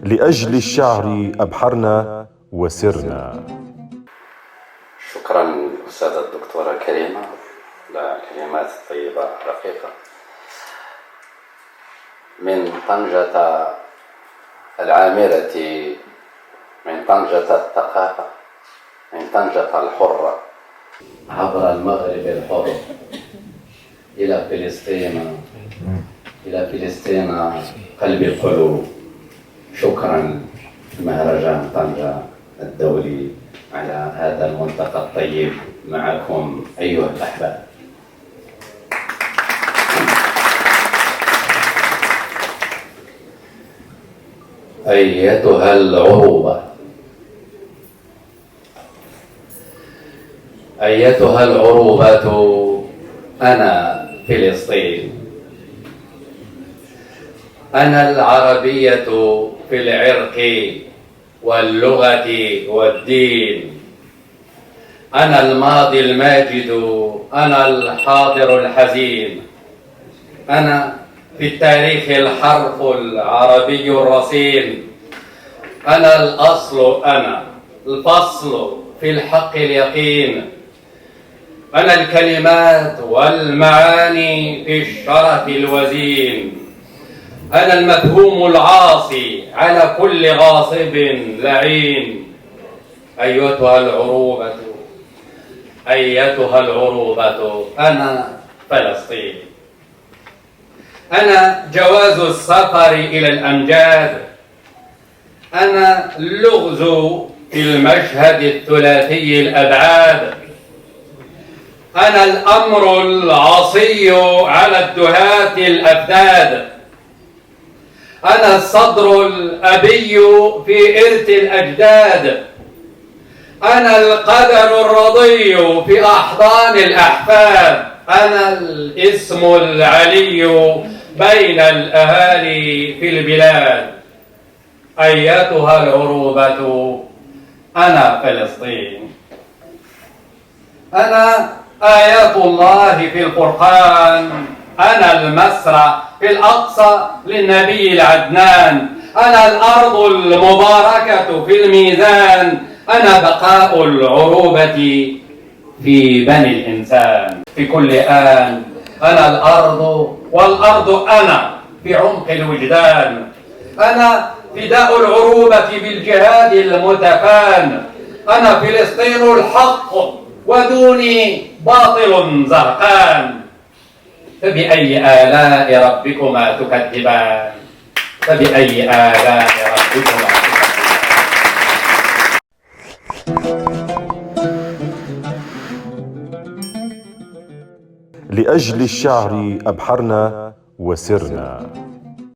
لأجل الشعر أبحرنا وسرنا. شكرا أستاذة الدكتورة كريمة لكلمات الطيبة الرقيقة. من طنجة العامرة، من طنجة الثقافة، من طنجة الحرة، عبر المغرب الحر إلى فلسطين، إلى فلسطين قلب القلوب. شكرا مهرجان طنجة الدولي على هذا الملتقى الطيب معكم أيها الأحباب. أيتها العروبة، أيتها العروبة، أنا فلسطين، أنا العربية في العرق واللغة والدين، أنا الماضي الماجد، أنا الحاضر الحزين، أنا في التاريخ الحرف العربي الرصين، أنا الأصل، أنا الفصل في الحق اليقين، أنا الكلمات والمعاني في الشرف الوزين، أنا المفهوم العاصي على كل غاصب لعين. أيتها العروبة، أيتها العروبة، أنا فلسطين، أنا جواز السفر إلى الأمجاد، أنا اللغز في المشهد الثلاثي الأبعاد، أنا الأمر العصي على الدهاة الأفداد، أنا الصدر الأبي في إرث الأجداد، أنا القدر الرضي في أحضان الأحفاد، أنا الاسم العلي بين الأهالي في البلاد. أيتها العروبة، أنا فلسطين، أنا آيات الله في القرآن، أنا المسرى في الأقصى للنبي العدنان، أنا الأرض المباركة في الميزان، أنا بقاء العروبة في بني الإنسان في كل آن، أنا الأرض والأرض أنا في عمق الوجدان، أنا فداء العروبة بالجهاد المتفان، أنا فلسطين الحق ودوني باطل زرقان. فبأي آلاء ربكما تكذبان، فبأي آلاء ربكما تكذبان. لأجل الشعر أبحرنا وسرنا.